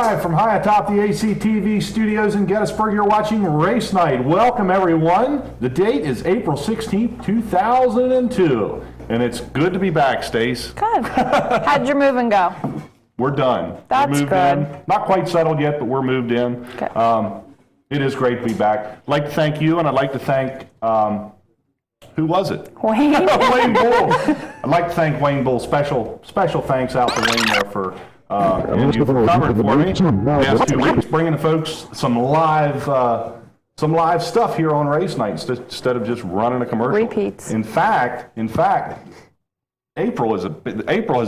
Live from high atop the ACTV studios in Gettysburg, you're watching Race Night. Welcome, everyone. The date is April 16th, 2002, and it's good to be back, Stace. Good. How'd your moving go? We're done. That's we're moved good. in. Not quite settled yet, but we're moved in. Okay. It is great to be back. I'd like to thank you, and I'd like to thank, who was it? Wayne. Wayne Bull. I'd like to thank Wayne Bull. Special thanks out to Wayne there for you for covering for me the past 2 weeks, bringing the folks some live stuff here on Race Night instead of just running a commercial. Repeats. In fact, April has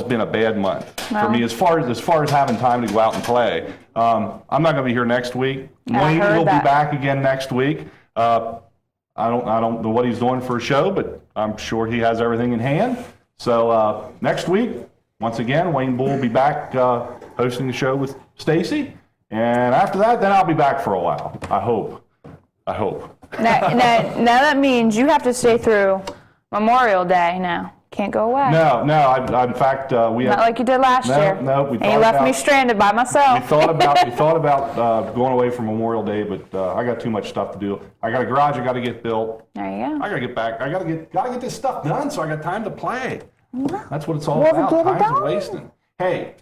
been a bad month for me as far as having time to go out and play. I'm not going to be here next week. Wayne will be back again next week. I don't know what he's doing for a show, but I'm sure he has everything in hand. So next week, once again, Wayne Bull will be back hosting the show with Stacy, and after that, then I'll be back for a while. I hope. Now that means you have to stay through Memorial Day now. Can't go away. No. In fact, we Not like you did last year. No. And you left me stranded by myself. We thought about going away for Memorial Day, but I got too much stuff to do. I got a garage I got to get built. There you go. I got to get back. I got to get this stuff done, so I got time to play. That's what it's all about. Time's wasting. Hey,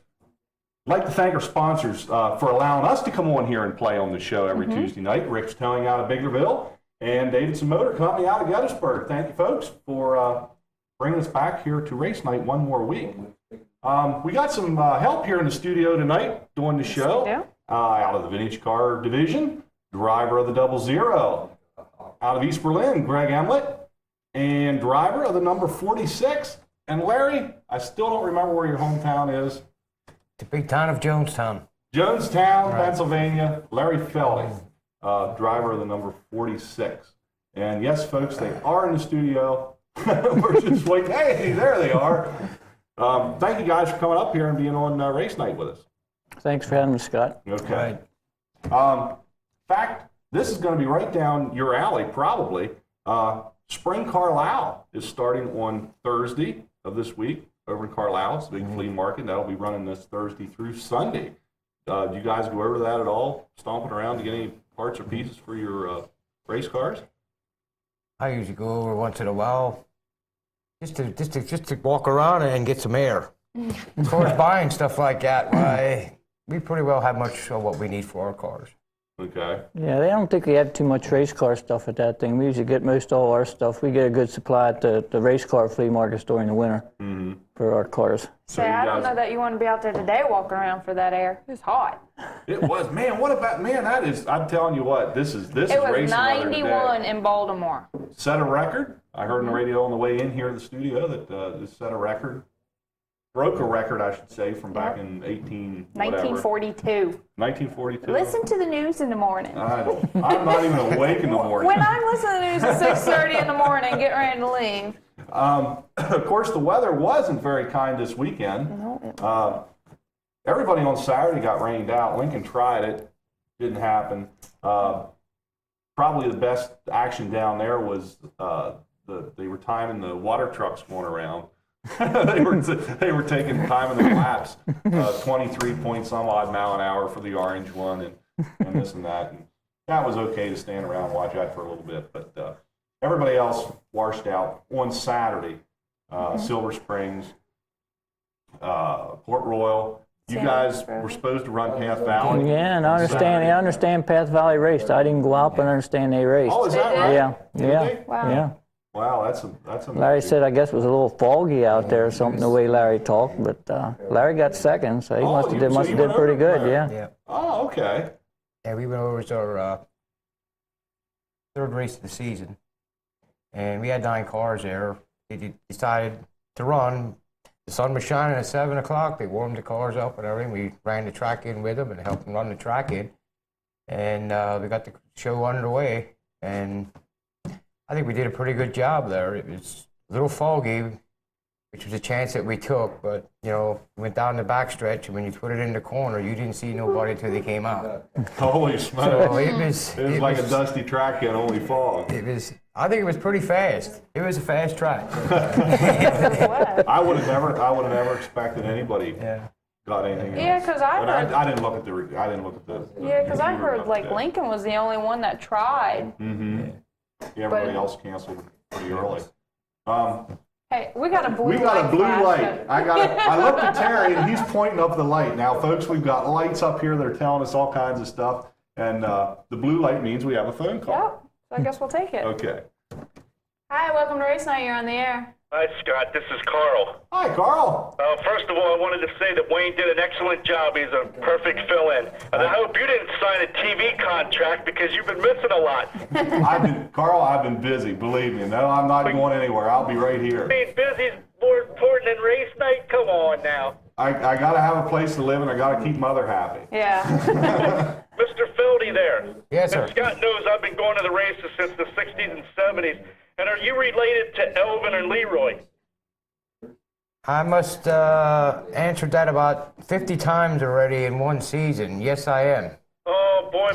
I'd like to thank our sponsors for allowing us to come on here and play on the show every Tuesday night. Rick's Towing out of Biggerville and Davidson Motor Company out of Gettysburg. Thank you, folks, for bringing us back here to Race Night one more week. We got some help here in the studio tonight doing the show. Out of the Vintage Car Division, driver of the 00. Out of East Berlin, Greg Emlett, and driver of the number 46. And Larry, I still don't remember where your hometown is. The big town of Jonestown. Jonestown, right. Pennsylvania. Larry Feldy, driver of the number 46. And yes, folks, they are in the studio. We're just waiting. Hey, there they are. Thank you guys for coming up here and being on Race Night with us. Thanks for having me, Scott. Okay. In fact, this is going to be right down your alley, probably. Spring Carlisle is starting on Thursday of this week over in Carlisle. It's a big flea market. That'll be running this Thursday through Sunday. Do you guys go over that at all? Stomping around to get any parts or pieces for your race cars? I usually go over once in a while just to walk around and get some air. As far as buying stuff like that, we pretty well have much of what we need for our cars. Okay. Yeah, they don't think we have too much race car stuff at that thing. We usually get most all our stuff. We get a good supply at the race car flea markets during the winter for our cars. So I don't know that you want to be out there today walking around for that air. It's hot. It was, man. What about, man? That is. I'm telling you what. This is racing weather today. It was 91 in Baltimore. Set a record. I heard on the radio on the way in here to the studio that this set a record. Broke a record, I should say, from back in 1942. 1942. Listen to the news in the morning. I'm not even awake in the morning. When I'm listening to the news at 6:30 in the morning, getting ready to leave. Of course, the weather wasn't very kind this weekend. No, it wasn't. Everybody on Saturday got rained out. Lincoln tried it. Didn't happen. Probably the best action down there was they were timing the water trucks going around. they were taking time in the laps, 23 point some odd mile an hour for the orange one, and this and that. And that was okay to stand around and watch that for a little bit. But everybody else washed out on Saturday. Silver Springs, Port Royal. You guys were supposed to run Path Valley. Yeah, and I understand Path Valley raced. I didn't go out, but I understand they raced. Oh, is that right? Yeah. Wow. Yeah. Wow, that's a Larry said, I guess it was a little foggy out there or something, the way Larry talked, but Larry got second, so he must have did pretty good, yeah. Oh, okay. Yeah, we went over to our third race of the season, and we had 9 cars there. They decided to run. The sun was shining at 7 o'clock. They warmed the cars up and everything. We ran the track in with them and helped them run the track in, and we got the show underway, and I think we did a pretty good job there. It was a little foggy, which was a chance that we took, but, we went down the backstretch, and when you put it in the corner, you didn't see nobody until they came out. Holy smokes. So it was like a dusty track in only fog. I think it was pretty fast. It was a fast track. I would have never expected anybody got anything else. Yeah, 'cause I But heard- I didn't look at the. I didn't look at the. Yeah, because I the heard like today. Lincoln was the only one that tried. Yeah, everybody else canceled pretty early. Hey, we got a blue We got a light blue flash. light. I looked at Terry and he's pointing up the light. Now, folks, we've got lights up here that are telling us all kinds of stuff. And the blue light means we have a phone call. Yep. So I guess we'll take it. Okay. Hi, welcome to Race Night. You're on the air. Hi, Scott. This is Carl. Hi, Carl. First of all, I wanted to say that Wayne did an excellent job. He's a perfect fill-in. And I hope you didn't sign a TV contract because you've been missing a lot. I've been busy, believe me. No, I'm not going anywhere. I'll be right here. Being busy is more important than race night? Come on now. I got to have a place to live and I got to keep Mother happy. Yeah. Mr. Feldy there. Yes, sir. And Scott knows I've been going to the races since the 60s and 70s. And are you related to Elvin and Leroy? I must answered that about 50 times already in one season. Yes, I am. Oh, boy,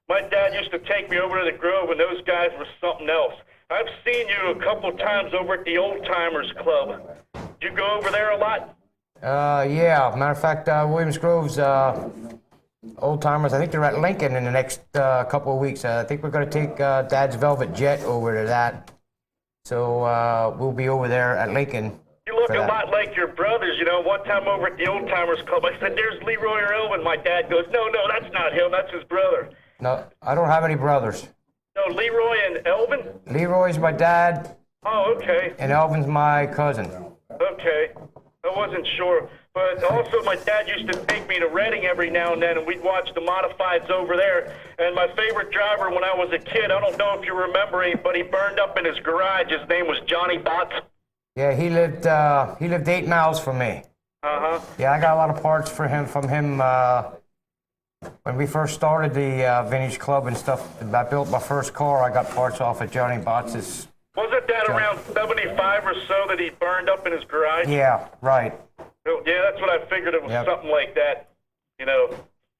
my dad used to take me over to the Grove, and those guys were something else. I've seen you a couple times over at the Old Timers Club. Do you go over there a lot? Yeah, matter of fact, Williams Grove's old timers, I think they're at Lincoln in the next couple of weeks. I think we're going to take Dad's Velvet Jet over to that. So we'll be over there at Lincoln. You look for a that. lot like your brothers, you know. One time over at the Old Timers Club, I said, "There's Leroy or Elvin." My dad goes, "No, that's not him. That's his brother." No, I don't have any brothers. No, Leroy and Elvin? Leroy's my dad, Oh, okay. and Elvin's my cousin. Okay. I wasn't sure. But also, my dad used to take me to Reading every now and then, and we'd watch the modifieds over there. And my favorite driver when I was a kid, I don't know if you remember him, but he burned up in his garage. His name was Johnny Botts. Yeah, he lived 8 miles from me. Uh-huh. Yeah, I got a lot of parts from him when we first started the vintage club and stuff. I built my first car. I got parts off of Johnny Botts's. Wasn't that around 75 or so that he burned up in his garage? Yeah, right. Oh, yeah, that's what I figured. It was Yep. something like that, you know.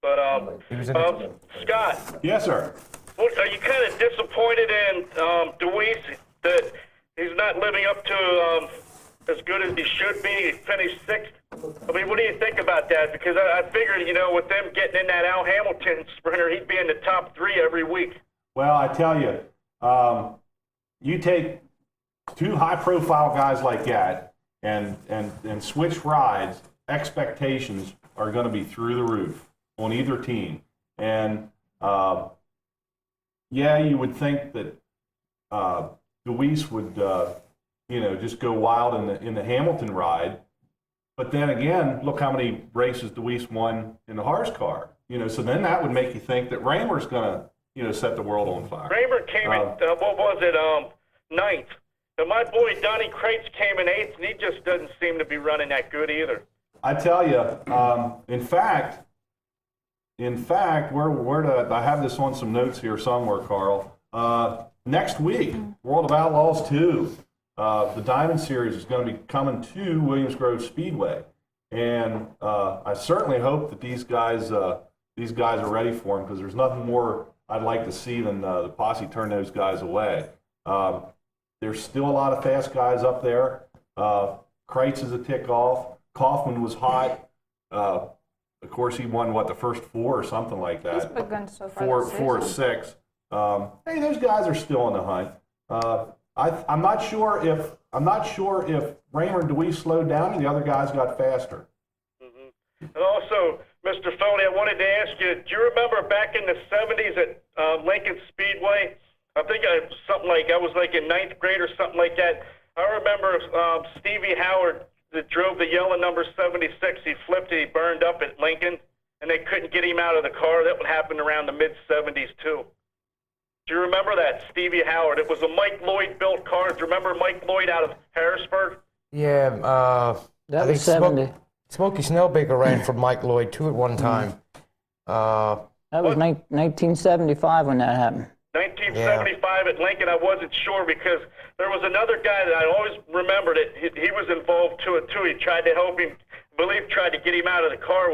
But, He was in the- Scott, Yes, sir. what, are you kind of disappointed in DeWeese that he's not living up to as good as he should be? He finished 6th. I mean, what do you think about that? Because I figured, you know, with them getting in that Al Hamilton sprinter, he'd be in the top 3 every week. Well, I tell you, you take 2 high-profile guys like that and switch rides, expectations are going to be through the roof on either team. And yeah, you would think that Deweese would, just go wild in the Hamilton ride. But then again, look how many races Deweese won in the Haas car. So then that would make you think that Raymer's going to, set the world on fire. Raymer came in, what was it, 9th. And my boy Donnie Crates came in 8th, and he just doesn't seem to be running that good either. I tell you, in fact, I have this on some notes here somewhere, Carl. Next week, World of Outlaws 2, the Diamond Series is going to be coming to Williams Grove Speedway, and I certainly hope that these guys are ready for them, because there's nothing more I'd like to see than the posse turn those guys away. There's still a lot of fast guys up there. Kreitz is a tick off. Kaufman was hot. Of course, he won, the first 4 or something like that. He's begun so far this 4 or season. 6. Hey, those guys are still in the hunt. I'm not sure if Raymer and Deweese slowed down and the other guys got faster. And also, Mr. Feldy, I wanted to ask you, do you remember back in the 70s at Lincoln Speedway? I think I was in 9th grade or something like that. I remember Stevie Howard that drove the yellow number 76. He flipped it. He burned up at Lincoln, and they couldn't get him out of the car. That would happen around the mid-70s, too. Do you remember that, Stevie Howard? It was a Mike Lloyd built car. Do you remember Mike Lloyd out of Harrisburg? Yeah, That I was think 70. Smokey Snellbaker ran for Mike Lloyd too at one time. That was 1975 when that happened. 1975 at Lincoln, I wasn't sure because there was another guy that I always remembered it. He was involved too. He tried to help him, tried to get him out of the car.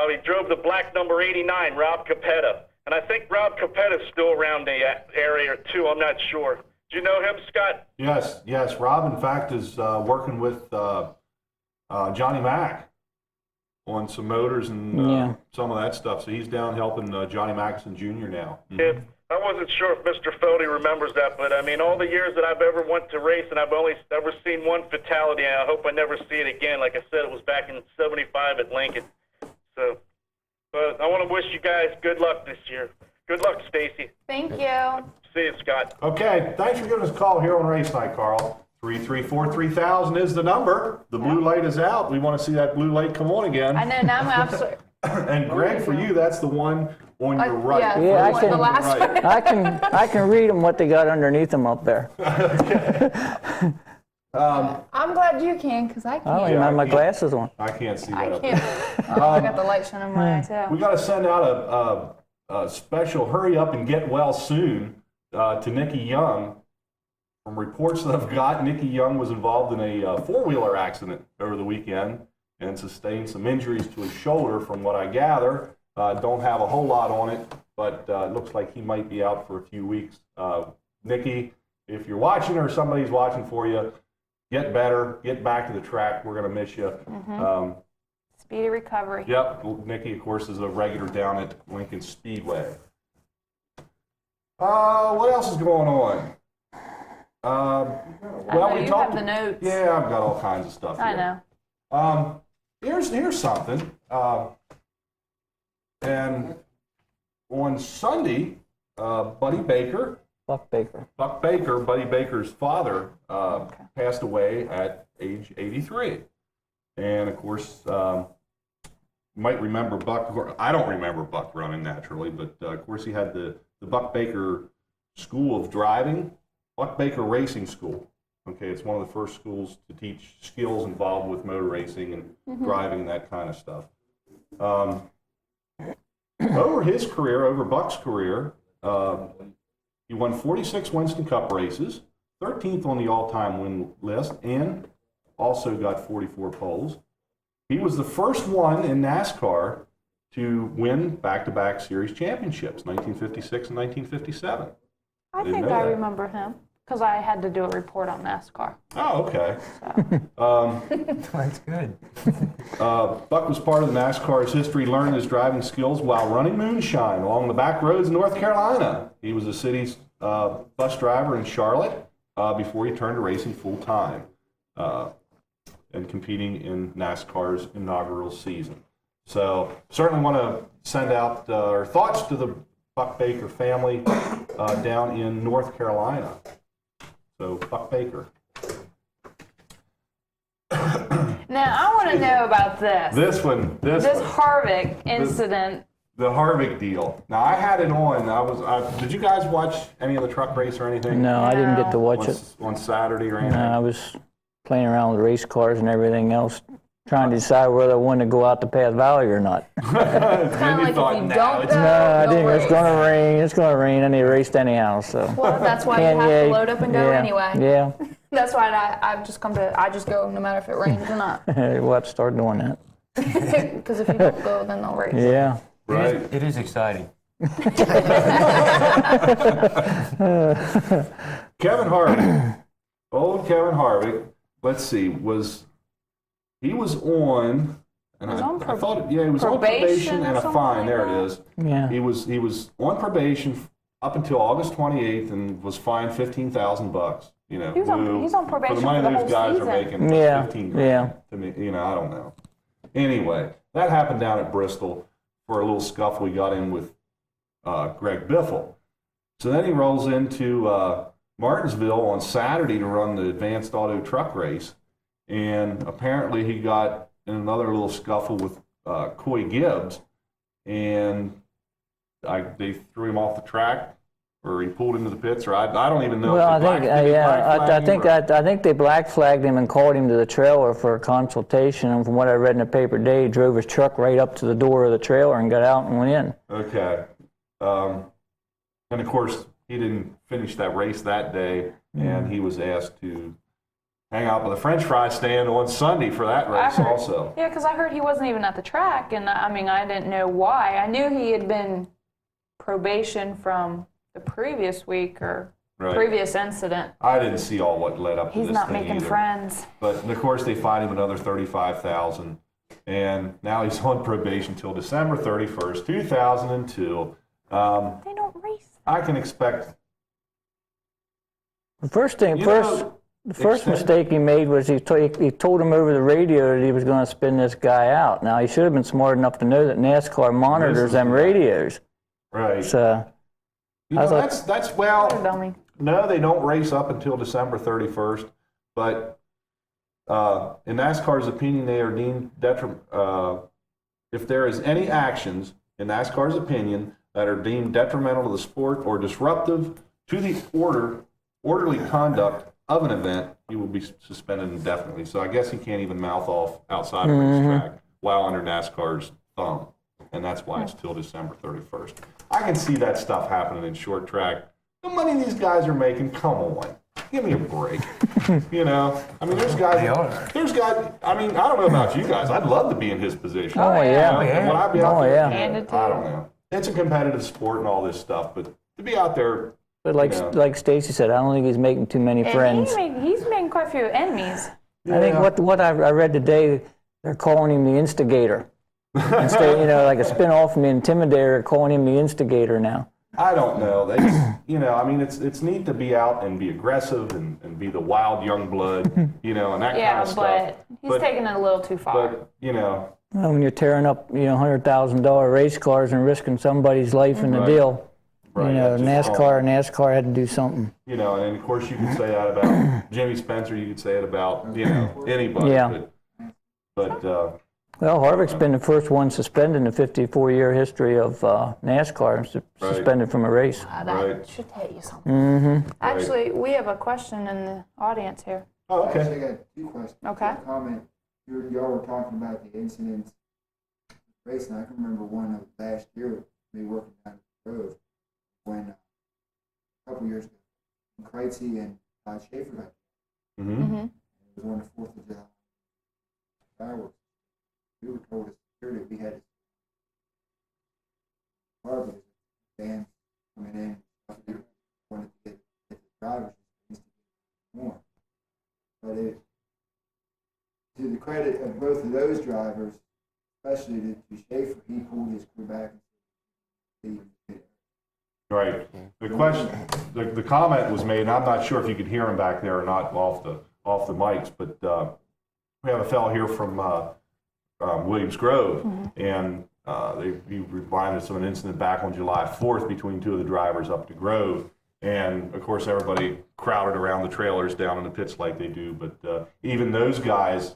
He drove the black number 89, Rob Capetta. And I think Rob Capetta's still around the area too. I'm not sure. Do you know him, Scott? Yes. Rob, in fact, is working with Johnny Mack. on some motors and Yeah. some of that stuff. So he's down helping Johnny Mackison Jr. now. Yeah, I wasn't sure if Mr. Feldy remembers that, but I mean, all the years that I've ever went to race, and I've only ever seen one fatality, and I hope I never see it again. Like I said, it was back in '75 at Lincoln. So, but I want to wish you guys good luck this year. Good luck, Stacy. Thank you. See you, Scott. Okay, thanks for giving us a call here on Race Night, Carl. 334-3000 is the number. The blue light is out. We want to see that blue light come on again. I know, now I'm absolutely. And Greg, for you, that's the one on your right. Yeah, Yeah, I the can- last one. I can read them what they got underneath them up there. I'm glad you can, because I I don't can't. even have my I can't. glasses on. I can't see I that up can't. there. Oh, I got the light shining in my eye, We too. got to send out a special hurry up and get well soon to Nikki Young. From reports that I've got, Nikki Young was involved in a four-wheeler accident over the weekend and sustained some injuries to his shoulder, from what I gather. Don't have a whole lot on it, but it looks like he might be out for a few weeks. Nikki, if you're watching or somebody's watching for you, get better, get back to the track. We're going to miss you. Speedy recovery. Yep, Nikki, of course, is a regular down at Lincoln Speedway. What else is going on? I Well, know we you talked. have the notes. Yeah, I've got all kinds of stuff. I here. know. Here's something. And on Sunday, Buddy Baker, Buck Baker. Buck Baker, Buddy Baker's father, passed away at age 83. And of course, you might remember Buck. I don't remember Buck running naturally, but of course he had the Buck Baker School of Driving, Buck Baker Racing School. Okay, it's one of the first schools to teach skills involved with motor racing and driving and that kind of stuff. Over his career, over Buck's career, he won 46 Winston Cup races, 13th on the all-time win list, and also got 44 poles. He was the first one in NASCAR to win back-to-back series championships, 1956 and 1957. I Didn't think know I that. remember him, because I had to do a report on NASCAR. Oh, okay. That's good. Buck was part of NASCAR's history learning his driving skills while running moonshine along the back roads in North Carolina. He was the city's bus driver in Charlotte before he turned to racing full-time and competing in NASCAR's inaugural season. So certainly want to send out our thoughts to the Buck Baker family down in North Carolina. So Buck Baker. Now, I want to know about this. This one. This Harvick incident. The Harvick deal. Now I had it on. Did you guys watch any of the truck race or anything? No, I didn't get to watch it. On Saturday or anything? No, I was playing around with race cars and everything else, trying to decide whether I wanted to go out to Path Valley or not. Kind of like if you don't go, No, I didn't. race. It's gonna rain. It's gonna rain. I need raced anyhow. So. Well, that's why you have to load up and go yeah, anyway. Yeah, That's why I just go no matter if it rains or not. we'll have to start doing that. Because if you don't go, then they'll race. Yeah. Right. It is exciting. Kevin Harvick. Old Kevin Harvick. Let's see. He was on? And He was on I thought he was on probation probation or and a something fine. like There that? it is. Yeah. He was on probation up until August 28th and was fined $15,000. You know, He's on probation for the money for the those whole guys season. are making. Yeah, 15 yeah. grand to me, I don't know. Anyway, that happened down at Bristol for a little scuffle he got in with Greg Biffle. So then he rolls into Martinsville on Saturday to run the advanced auto truck race, and apparently he got in another little scuffle with Coy Gibbs, and they threw him off the track, or he pulled into the pits, or I don't even know. Well, I if they think, did they black flag him, or- I think they black flagged him and called him to the trailer for a consultation. And from what I read in the paper today, he drove his truck right up to the door of the trailer and got out and went in. Okay. And of course, he didn't finish that race that day, and he was asked to hang out with the French fry stand on Sunday for that race heard- also. Yeah, because I heard he wasn't even at the track, and I mean, I didn't know why. I knew he had been probation from the previous week or Right. previous incident. I didn't see all what led up to He's this not thing making either. friends. But of course, they fined him another $35,000. and now he's on probation till December 31st, 2002. They don't race. I can expect. The first thing, You first, know, the first extend- mistake he made was he told him over the radio that he was going to spin this guy out. Now he should have been smart enough to know that NASCAR monitors them radios. Right. So You I know, thought- that's well. Dummy. No, they don't race up until December 31st, but in NASCAR's opinion, they are deemed if there is any actions, in NASCAR's opinion, that are deemed detrimental to the sport or disruptive to the orderly conduct of an event, he will be suspended indefinitely. So I guess he can't even mouth off outside a racetrack while under NASCAR's thumb, and that's why it's till December 31st. I can see that stuff happening in short track. The money these guys are making, come on, give me a break. You know, I mean, there's guys. I mean, I don't know about you guys. I'd love to be in his position. Oh, yeah. You know, would I be out there? yeah. Handed to I you. don't know. It's a competitive sport and all this stuff, but to be out there, But like Yeah. like Stacy said, I don't think he's making too many friends. He's making quite a few enemies. I think what I read today, they're calling him the instigator. Instead, like a spin-off from the Intimidator, they're calling him the instigator now. I don't know. They, I mean, it's neat to be out and be aggressive and be the wild young blood, and that Yeah, kind of stuff. but he's taking it a little too far. But Well, when you're tearing up, $100,000 race cars and risking somebody's life in the Right. deal, Right, that's just NASCAR had to do something. and of course you could say that about Jimmy Spencer. You could say it about anybody. Yeah. But Well, Harvick's been the first one suspended in the 54-year history of NASCAR, suspended from a race. That Right. should tell you something. Actually, we have a question in the audience here. oh, okay. Actually, I got two questions. Okay. A comment. Y'all were talking about the incidents racing. I can remember one of last year, me working down the road when a couple years ago, when Kreitzy and Todd Schaefer got Mm-hmm. it was on the 4th of July fireworks. We were told as security we had to because fans coming in, we wanted to get the drivers to get more. But to the credit of both of those drivers, especially to Schaefer, he pulled his crew back and said, Right. The question, the comment was made, and I'm not sure if you could hear him back there or not off the mics, but we have a fellow here from Williams Grove, and he reminded us of an incident back on July 4th between two of the drivers up to Grove, and of course everybody crowded around the trailers down in the pits like they do, but even those guys,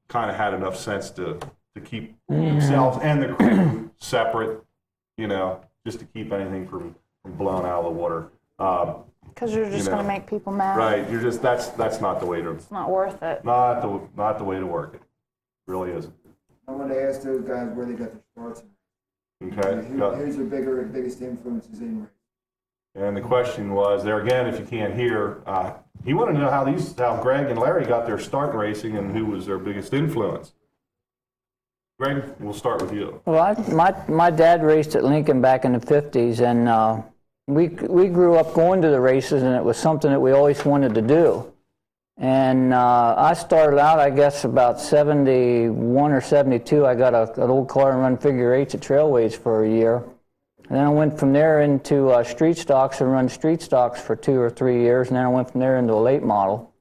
kind of had enough sense to keep themselves and the crew separate, just to keep anything from blowing out of the water. Because you're just going to make people mad. Right, you're just that's not the way to It's not worth it. not the way to work it. Really isn't. I wanted to ask those guys where they got their starts. Okay. Who's their biggest influences in race? And the question was there again, if you can't hear, he wanted to know how Greg and Larry got their start in racing and who was their biggest influence. Greg, we'll start with you. Well, my dad raced at Lincoln back in the 50s, and we grew up going to the races, and it was something that we always wanted to do. And I started out, I guess, about 71 or 72. I got an old car and run figure eights at Trailways for a year. And then I went from there into street stocks and run street stocks for 2 or 3 years, and then I went from there into a late model.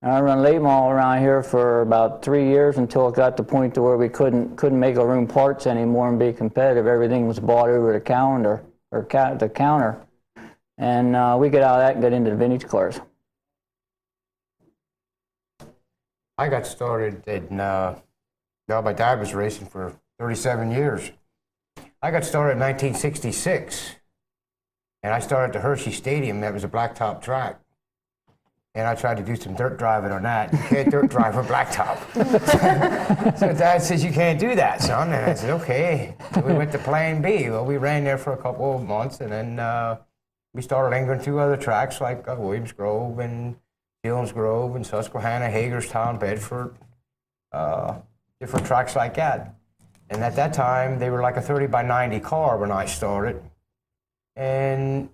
And I run late model around here for about 3 years until it got to the point to where we couldn't make our own parts anymore and be competitive. Everything was bought over the counter, and we got out of that and got into the vintage cars. I got started in, my dad was racing for 37 years. I got started in 1966, and I started at the Hershey Stadium. That was a blacktop track. And I tried to do some dirt driving on that. You can't dirt drive on blacktop. So Dad says, you can't do that, son. And I said, okay. So we went to Plan B. Well, we ran there for a couple of months, and then we started lingering through other tracks like Williams Grove and Gillens Grove and Susquehanna, Hagerstown, Bedford, different tracks like that. And at that time, they were like a 30x90 car when I started. And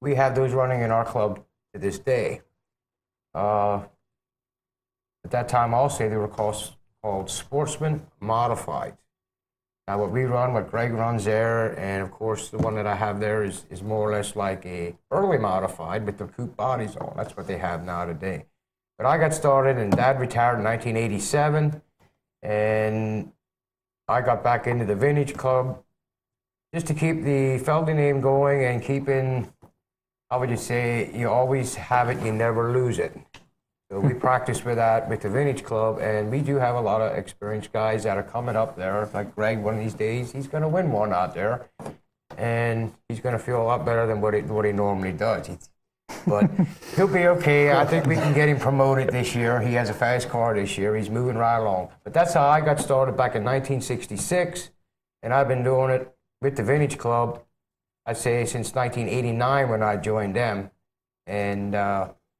we have those running in our club to this day. At that time also, they were called called Sportsman Modified. Now, what we run, what Greg runs there, and of course, the one that I have there is more or less like a early modified with the coupe bodies on. That's what they have now today. But I got started, and Dad retired in 1987, and I got back into the vintage club just to keep the Feldy name going and keeping, how would you say, you always have it, you never lose it. So we practice with that with the Vintage Club, and we do have a lot of experienced guys that are coming up there. Like Greg, one of these days, he's going to win one out there, and he's going to feel a lot better than what he normally does. But he'll be okay. I think we can get him promoted this year. He has a fast car this year. He's moving right along. But that's how I got started back in 1966, and I've been doing it with the Vintage Club, I'd say, since 1989 when I joined them, and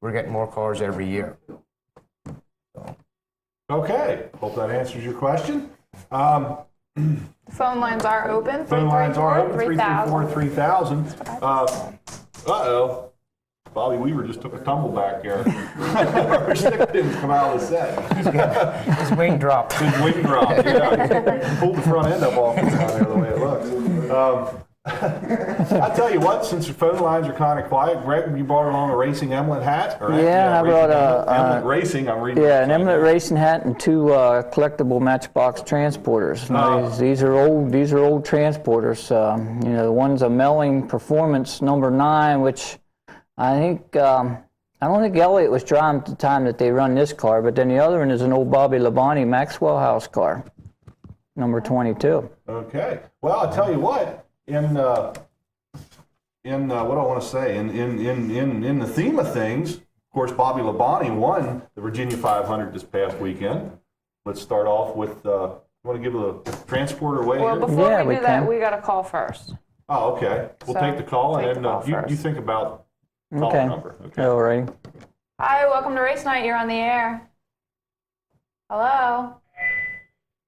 we're getting more cars every year. Okay, hope that answers your question. Phone lines are open. Phone lines are open, 334-3000. 334-3000. Uh-oh. Bobby Weaver just took a tumble back there. Our stick pins come out of the set. His wing dropped. His wing dropped, yeah. He pulled the front end up off the down there the way it looks. I tell you what, since your phone lines are kind of quiet, Greg, you brought along a Racing Emlet hat? Or Yeah, I brought a Emlet Racing, I'm reading. Yeah, an Emlet racing hat and two collectible Matchbox transporters. Now, these are old transporters. You know, one's a Melling Performance number 9, which I think I don't think Elliott was driving at the time that they run this car, but then the other one is an old Bobby Labonte Maxwell House car, number 22. Okay. Well, I'll tell you what. In what I want to say, in the theme of things, of course, Bobby Labonte won the Virginia 500 this past weekend. Let's start off with, you want to give a transporter away Well, here? before Yeah, we we do that, can. we got a call first. Oh, okay. We'll So, take the call, take and the then call you first. think about call Okay. number. Okay. All right. Hi, welcome to Race Night. You're on the air. Hello.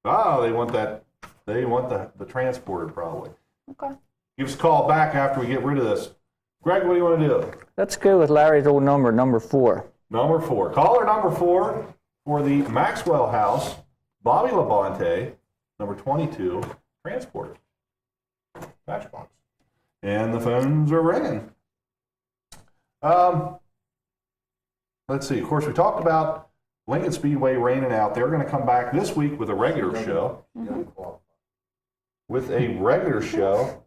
Oh, they want that. They want the transporter probably. Okay. Give us a call back after we get rid of this. Greg, what do you want to do? Let's go with Larry's old number 4. Number 4. Caller number 4 for the Maxwell House, Bobby Labonte, number 22, transporter. Matchbox. And the phones are ringing. Let's see. Of course, we talked about Lincoln Speedway raining out. They're going to come back this week with a regular show.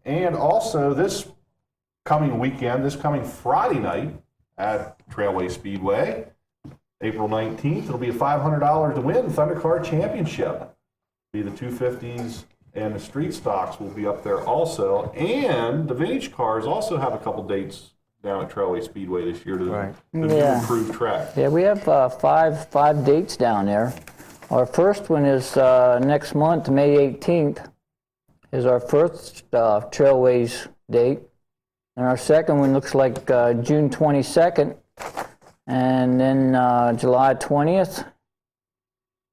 And also this coming weekend, this coming Friday night at Trailway Speedway, April 19th, it'll be a $500 to win Thundercar Championship. Be the 250s and the street stocks will be up there also, and the vintage cars also have a couple dates down at Trailway Speedway this year to Right. the new Yeah. improved track. Yeah, we have five dates down there. Our first one is next month, May 18th, is our first Trailways date. And our second one looks like June 22nd, and then July 20th,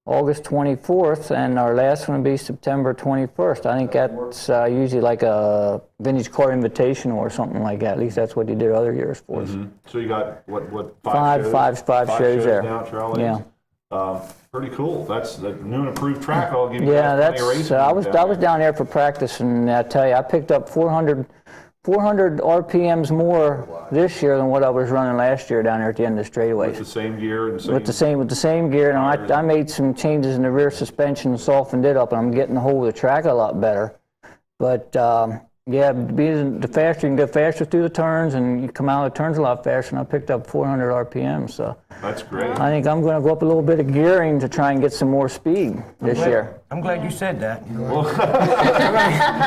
August 24th, and our last one will be September 21st. I think that's usually like a vintage car invitational or something like that. At least that's what they did other years for us. So you got, what, Five shows there. Now at Trailways? Yeah. Pretty cool. That's the new and improved track. I'll give you Yeah, guys plenty of that's. racing I was down there. down there for practice, and I tell you, I picked up 400 RPMs more this year than what I was running last year down there at the end of the straightaways. With the same gear and With the same gear, and I made some changes in the rear suspension and softened it up, and I'm getting the hold of the track a lot better. But yeah, being the faster you can go faster through the turns, and you come out of the turns a lot faster. And I picked up 400 RPMs, so That's great. I think I'm going to go up a little bit of gearing to try and get some more speed this year. I'm glad you said that.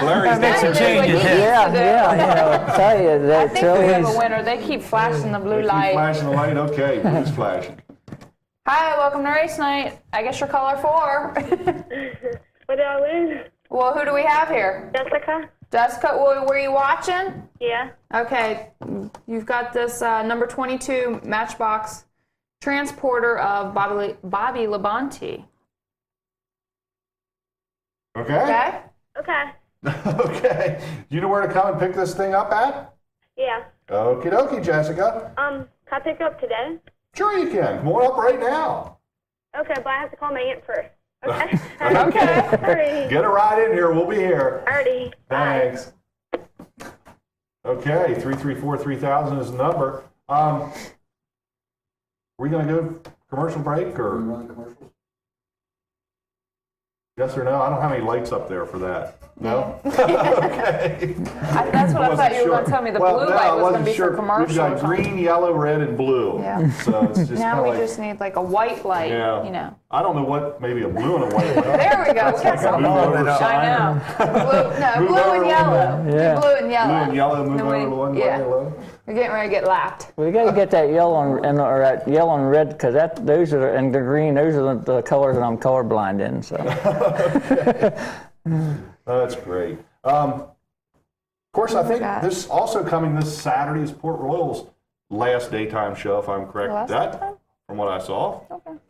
Larry's Make some changes. Yeah, you know, I tell you I that think we have a Trailways. winner. They keep flashing the blue Keep light. flashing the light. Okay, blue's flashing. Hi, welcome to Race Night. I guess you're caller 4. What did I win? Well, who do we have here? Jessica? Jessica, were you watching? Yeah. Okay, you've got this number 22 Matchbox transporter of Bobby Labonte. Okay. Okay? Okay. Okay. Do you know where to come and pick this thing up at? Yeah. Okie dokie, Jessica. Can I pick up today? Sure you can. Come on up right now. Okay, but I have to call my aunt first. Okay. Okay. Alrighty. Get a ride in here. We'll be here. Alrighty. Bye. Thanks. Okay, 334-3000 is the number. We gonna go commercial break We or run commercials? yes or no? I don't have any lights up there for that. No? Okay. That's what I thought you were going to tell me. The Well, blue no, light I was going wasn't to be sure. for commercial. We've got or something. green, yellow, red, and blue. Yeah. So it's just Now kind we of like, just need like a white light, yeah. you know. I don't know what, maybe a blue and a white light. There we go. We got something. Move over I sign. know. Move Blue over and one yellow. Yeah. Blue and yellow. Blue and yellow, move Then over we- to one yeah. yellow. We're getting ready to get lapped. We got to get that yellow or that yellow and red because those are and the green. Those are the colors that I'm colorblind in. So That's great. Of course, I think gosh. this also coming this Saturday is Port Royal's last daytime show, if I'm correct. Last That, daytime? from what I saw.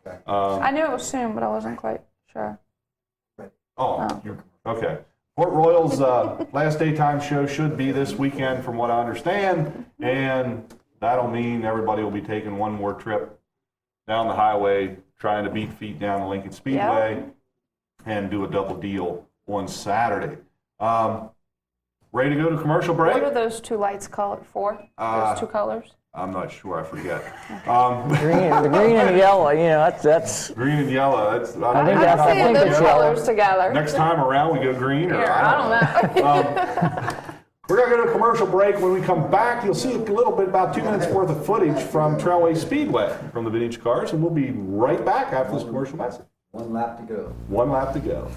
Okay. I knew it was soon, but I wasn't quite sure. Okay. Port Royal's last daytime show should be this weekend, from what I understand, and that'll mean everybody will be taking one more trip down the highway, trying to beat feet down the Lincoln Speedway, and do a double deal on Saturday. Ready to go to commercial break? What are those two lights colored for? Those two colors? I'm not sure. I forget. the green and yellow. You know, that's Green and yellow. That's. I think I'm that's- I seeing think those it's yellow. colors together. Next time around, we go green. Or Here, I don't know. We're going to go to a commercial break. When we come back, you'll see a little bit, about 2 minutes worth of footage from Trailway Speedway from the vintage cars, and we'll be right back after this commercial message. 1 lap to go. 1 lap to go.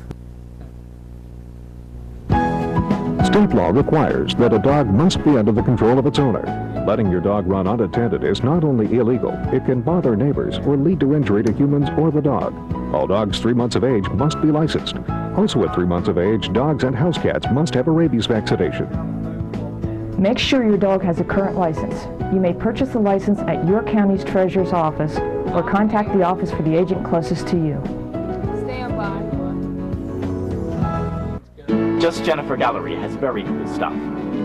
State law requires that a dog must be under the control of its owner. Letting your dog run unattended is not only illegal, it can bother neighbors or lead to injury to humans or the dog. All dogs 3 months of age must be licensed. Also at 3 months of age, dogs and house cats must have a rabies vaccination. Make sure your dog has a current license. You may purchase a license at your county's treasurer's office or contact the office for the agent closest to you. Stand by. Just Jennifer Gallery has very cool stuff.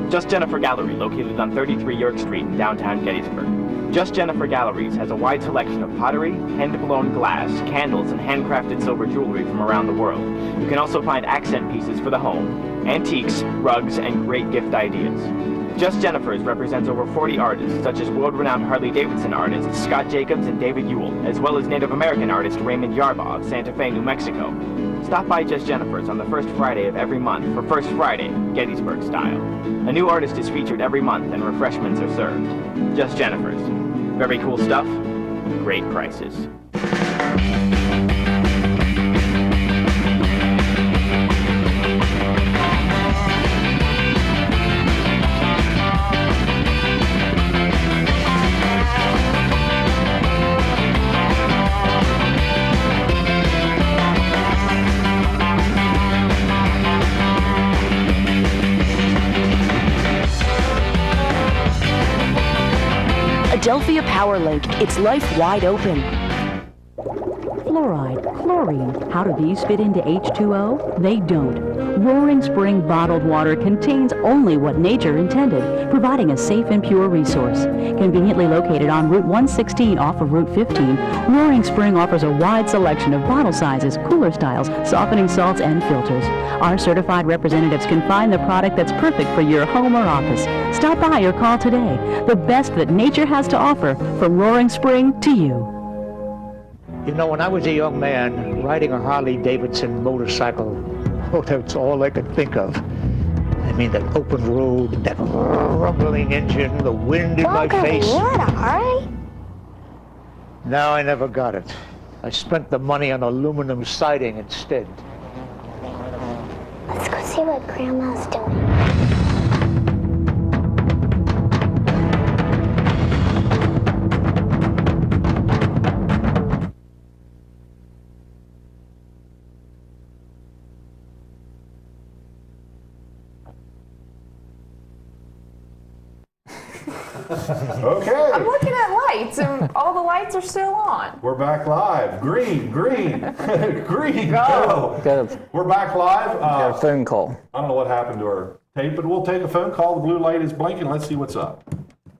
Just Jennifer Gallery, located on 33 York Street in downtown Gettysburg. Just Jennifer Galleries has a wide selection of pottery, hand-blown glass, candles, and handcrafted silver jewelry from around the world. You can also find accent pieces for the home, antiques, rugs, and great gift ideas. Just Jennifer's represents over 40 artists, such as world-renowned Harley-Davidson artist Scott Jacobs and David Ewell, as well as Native American artist Raymond Yarbaugh of Santa Fe, New Mexico. Stop by Just Jennifer's on the first Friday of every month for First Friday, Gettysburg style. A new artist is featured every month and refreshments are served. Just Jennifer's. Very cool stuff, great prices. Adelphia Power Lake, it's life wide open. Fluoride, chlorine, how do these fit into H2O? They don't. Roaring Spring bottled water contains only what nature intended, providing a safe and pure resource. Conveniently located on Route 116 off of Route 15, Roaring Spring offers a wide selection of bottle sizes, cooler styles, softening salts, and filters. Our certified representatives can find the product that's perfect for your home or office. Stop by or call today. The best that nature has to offer, from Roaring Spring to you. You know, when I was a young man, riding a Harley-Davidson motorcycle, oh, that's all I could think of. I mean, that open road, that rumbling engine, the wind in my face. What, alright? No, I never got it. I spent the money on aluminum siding instead. Let's go see what Grandma's doing. Okay. I'm looking at lights, and all the lights are still on. We're back live. Green, green, green, go. got a, We're back live. got a phone call. I don't know what happened to our tape, but we'll take a phone call. The blue light is blinking. Let's see what's up.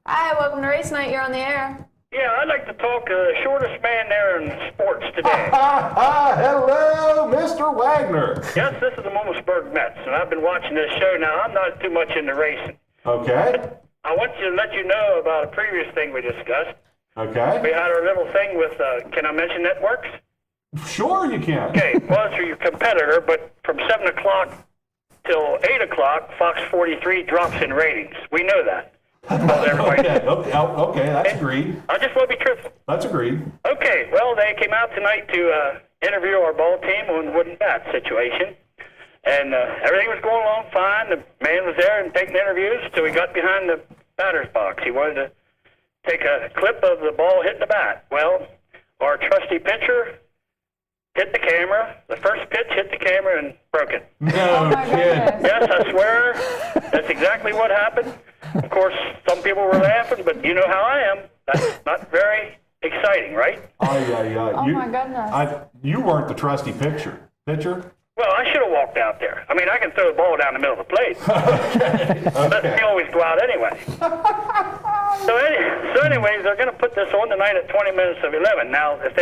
Hi, welcome to Race Night. You're on the air. Yeah, I'd like to talk to the shortest man there in sports today. Hello, Mr. Wagner. Yes, this is the Mumelsburg Mets, and I've been watching this show now. I'm not too much into racing. Okay. I want to let you know about a previous thing we discussed. Okay. We had our little thing with, can I mention networks? Sure you can. Okay, well, it's your competitor, but from 7 o'clock till 8 o'clock, Fox 43 drops in ratings. We know that. Well, everybody. Okay, that's agreed. I just want to be truthful. That's agreed. Okay, well, they came out tonight to interview our ball team on wooden bat situation. And everything was going along fine. The man was there and taking interviews till we got behind the batter's box. He wanted to take a clip of the ball hitting the bat. Well, our trusty pitcher hit the camera. The first pitch hit the camera and broke it. No kidding. Yes, I swear. That's exactly what happened. Of course, some people were laughing, but you know how I am. That's not very exciting, right? Oh my goodness. You weren't the trusty pitcher. Well, I should have walked out there. I mean, I can throw the ball down the middle of the plate. But they always go out anyway. So anyways, they're going to put this on tonight at 20 minutes of 11. Now, if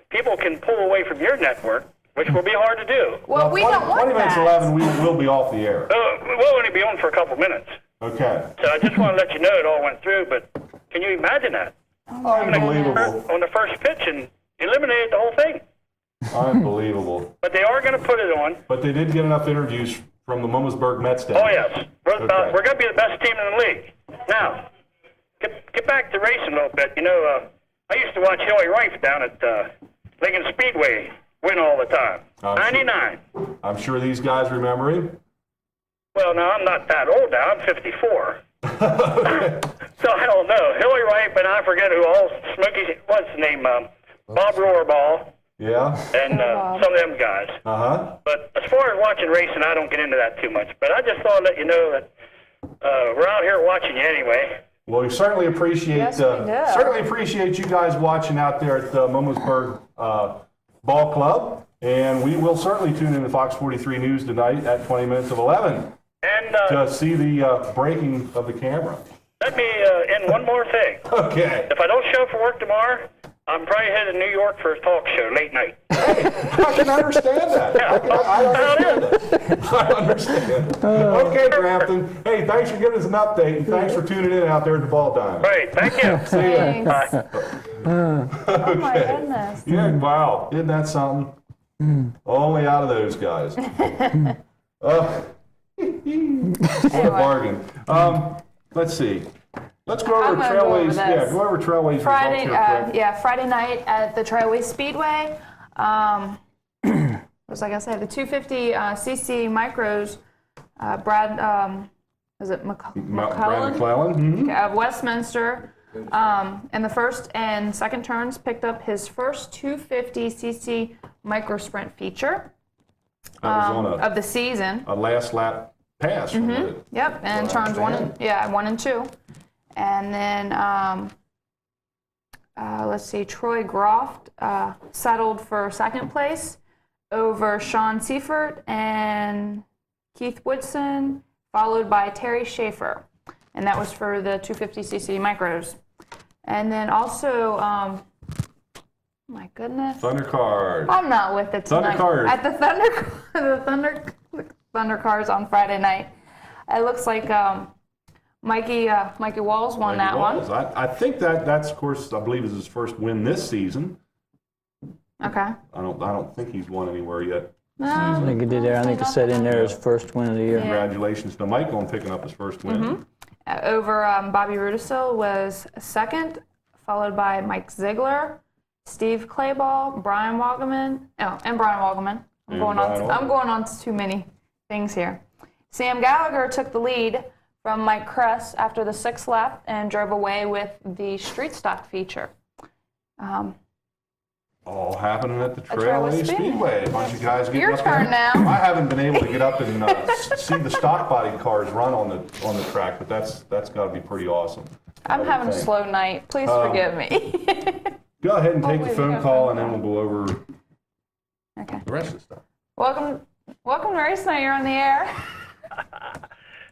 people can pull away from your network, which will be hard to do. Well, we don't want 20 minutes that. 11, we'll be off the air. We'll only be on for a couple minutes. Okay. So I just want to let you know it all went through, but can you imagine that? Unbelievable. On the first pitch and eliminated the whole thing. Unbelievable. But they are going to put it on. But they did get enough interviews from the Mumelsburg Mets down. Oh, yes. We're Okay. going to be the best team in the league. Now, get back to racing a little bit. You know, I used to watch Hilly Rife down at Lincoln Speedway win all the time. 99. I'm sure these guys remember him. Well, now, I'm not that old now. I'm 54. So I don't know. Hilly Rife and I forget who all, Smokey, what's his name? Bob Rohrball. Yeah. And some of them guys. Uh-huh. But as far as watching racing, I don't get into that too much. But I just thought I'd let you know that we're out here watching you anyway. Well, we certainly appreciate you guys watching out there at the Mumelsburg Ball Club, and we will certainly tune in to Fox 43 News tonight at 20 minutes of 11 and to see the breaking of the camera. Let me end one more thing. Okay. If I don't show up for work tomorrow, I'm probably headed to New York for a talk show late night. I can understand that. I understand. Okay, Brampton. Hey, thanks for giving us an update, and thanks for tuning in out there at the Ball Diamond. Great, thank you. See ya. Thanks. Okay. Oh my goodness. Yeah, wow. Isn't that something? Only out of those guys. What a bargain. Let's see. Let's go over I'm gonna go over Trailways. this. Yeah, go over Trailways Friday, results here quick. Friday night at the Trailway Speedway. Was like I said, the 250 cc micros. Brad, is it Brad McClellan? McClellan. Of Westminster. In the first and second turns, picked up his first 250 cc micro sprint feature That was on of the season. a last lap pass. From it. Yep, and Well, turns one and two. And then, let's see, Troy Groft settled for second place over Sean Seifert and Keith Woodson, followed by Terry Schaefer. And that was for the 250cc micros. And then also, my goodness. Thunder Cars. I'm not with it tonight. Thunder Cars. At the Thunder Cars on Friday night. It looks like Mikey Walls won that one. I think that's, of course, I believe is his first win this season. Okay. I don't think he's won anywhere yet. I think he did there. I think it said in there his first win of the year. Congratulations to Mike on picking up his first win. Over Bobby Rudisil was second, followed by Mike Ziegler, Steve Clayball, Brian Woggeman. I'm going on to too many things here. Sam Gallagher took the lead from Mike Kress after the sixth lap and drove away with the street stock feature. All happening at the Trailway Speedway. A bunch of guys getting Your up turn there. now. I haven't been able to get up and see the stock body cars run on the track, but that's got to be pretty awesome. I'm having a slow night. Please forgive me. Go ahead and take the Hopefully we phone have call, phone and then we'll go over Okay. the rest of the stuff. Welcome to Race Night. You're on the air.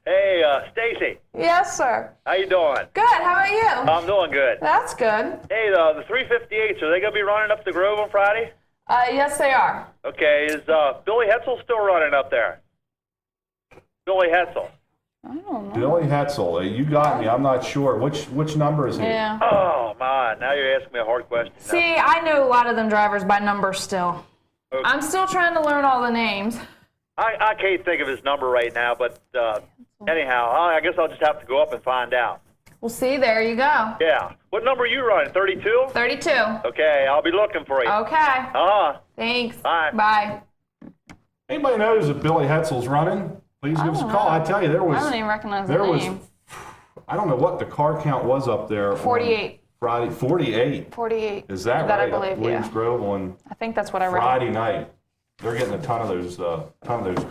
Hey, Stacy, Yes, sir. how you doing? Good. How about you? I'm doing good. That's good. Hey, the 358s, are they going to be running up the Grove on Friday? Yes, they are. Okay, is Billy Hetzel still running up there? Billy Hetzel. I don't know. Billy Hetzel, you got me. I'm not sure. Which number is he? Yeah. Oh, my, now you're asking me a hard question. See, I know a lot of them drivers by number still. Okay. I'm still trying to learn all the names. I can't think of his number right now, but anyhow, I guess I'll just have to go up and find out. Well, see, there you go. Yeah. What number are you running, 32? 32. Okay, I'll be looking for you. Okay. Uh-huh. Thanks. Bye. Bye. Anybody knows if Billy Hetzel's running? Please give us a call. I tell you, there was. I don't even recognize there the was. name. I don't know what the car count was up there. on 48. Friday, 48. 48. Is that That right? I believe, Williams yeah. Grove on I think that's what I read. Friday night. They're getting a ton of those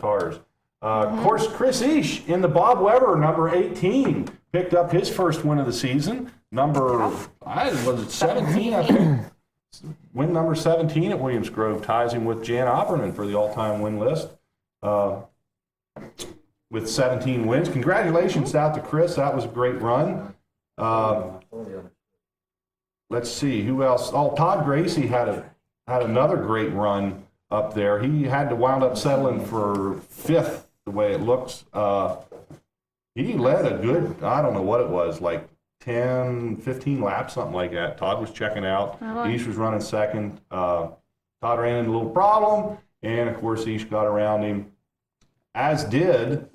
cars. Of course, Chris Eash in the Bob Weber number 18 picked up his first win of the season. Was it 17? I think. Win number 17 at Williams Grove ties him with Jan Opperman for the all-time win list. With 17 wins. Congratulations out to Chris. That was a great run. Let's see who else. Oh, Todd Gracie had another great run up there. He had to wound up settling for 5th the way it looks. He led a good, I don't know what it was, like 10, 15 laps, something like that. Todd was checking out. Eash was running second. Todd ran into a little problem, and of course Eash got around him. As did,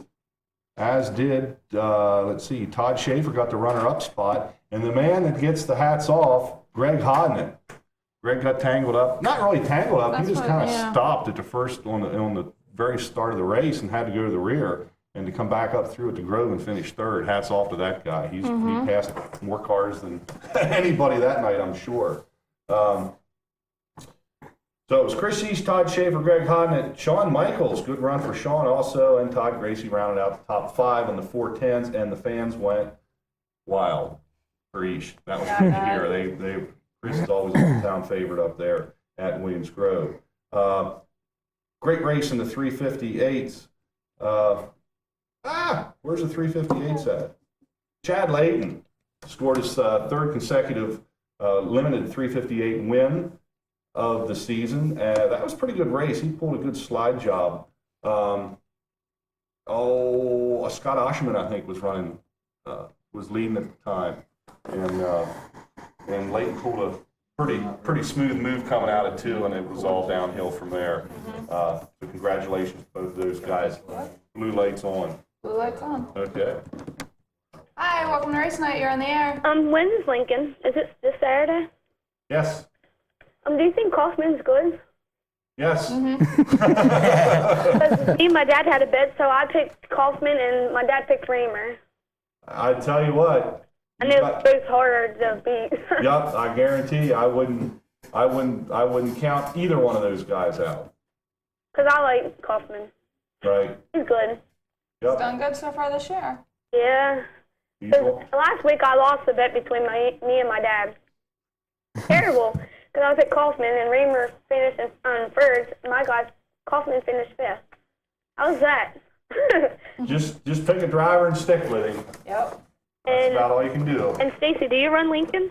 let's see, Todd Schaefer got the runner-up spot, and the man that gets the hats off, Greg Hodnett. Greg got tangled up, not really tangled up, he just kind of stopped at the first, on the very start of the race and had to go to the rear, and to come back up through at the Grove and finish third. Hats off to that guy. He passed more cars than anybody that night, I'm sure. So it was Chris East, Todd Schaefer, Greg Hodnett, Shawn Michaels. Good run for Shawn also, and Todd Gracie rounded out the top 5 in the 410s, and the fans went wild for East. That was good to hear. Chris is always a hometown favorite up there at Williams Grove. Great race in the 358s. Where's the 358s at? Chad Layton scored his 3rd consecutive limited 358 win of the season. That was a pretty good race. He pulled a good slide job. Scott Osherman, I think, was leading at the time, and Layton pulled a pretty smooth move coming out of 2, and it was all downhill from there. So congratulations to both of those guys. Blue lights on. Blue lights on. Okay. Hi, welcome to Race Night. You're on the air. When is Lincoln? Is it this Saturday? Yes. Do you think Kaufman's good? Yes. Because me and my dad had a bet, so I picked Kaufman and my dad picked Reamer. I tell you what. And it was both harder to beat. Yup, I guarantee you, I wouldn't count either one of those guys out. Because I like Kaufman. Right. He's good. Yep. Done good so far this year. Yeah. Last week I lost the bet between me and my dad. Terrible. Because I picked Kaufman and Reamer finished on first. My guy, Kaufman finished 5th. How was that? Just pick a driver and stick with him. Yep. That's about all you can do. And Stacy, do you run Lincoln?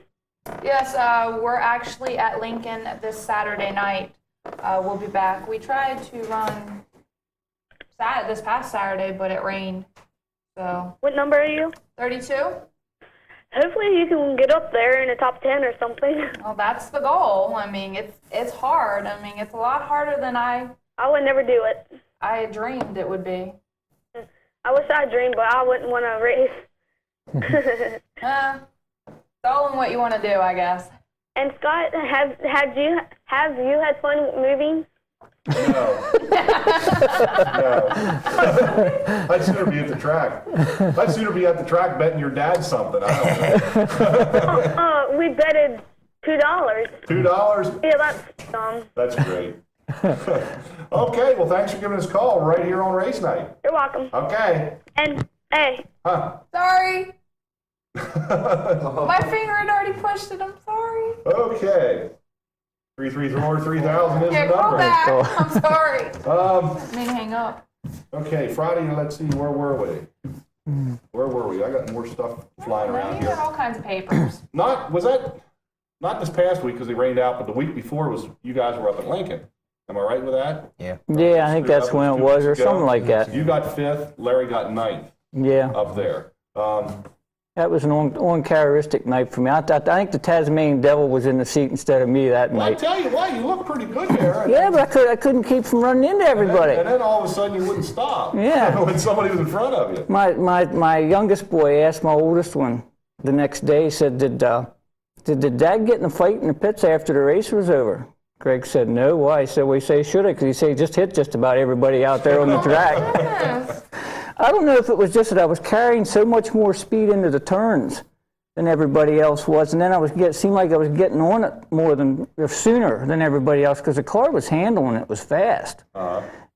Yes, we're actually at Lincoln this Saturday night. We'll be back. We tried to run this past Saturday, but it rained. So. What number are you? 32. Hopefully you can get up there in the top 10 or something. Well, that's the goal. I mean, it's hard. I mean, it's a lot harder than I would never do it. I dreamed it would be. I wish I dreamed, but I wouldn't want to race. It's all in what you want to do, I guess. And Scott, have you had fun moving? No. I'd sooner be at the track. I'd sooner be at the track betting your dad something. I don't know. We betted $2. $2? Yeah, that's dumb. That's great. Okay, well, thanks for giving us a call right here on Race Night. You're welcome. Okay. And, hey. Huh. Sorry. My finger had already pushed it. I'm sorry. Okay. 334-3000 is Yeah, the call number. back. I'm sorry. Um, I mean, hang up. Okay, Friday, let's see, where were we? Where were we? I got more stuff flying around You got here. all kinds of papers. Not this past week because they rained out, but the week before was you guys were up at Lincoln. Am I right with that? Yeah. Yeah, I think that's when it was, or something like that. You got 5th, Larry got 9th Yeah, up there. that was an uncharacteristic night for me. I think the Tasmanian Devil was in the seat instead of me that Well, I night. tell you what, you look pretty good there. Yeah, but I couldn't keep from running into everybody. And then all of a sudden you wouldn't stop. Yeah. When somebody was in front of you. My youngest boy asked my oldest one the next day, he said, did Dad get in a fight in the pits after the race was over? Greg said, no. Why? He said, well, he said he should have, because he said he just hit just about everybody out there on the track. I don't know if it was just that I was carrying so much more speed into the turns than everybody else was, and then seemed like I was getting on it sooner than everybody else, because the car was handling it was fast.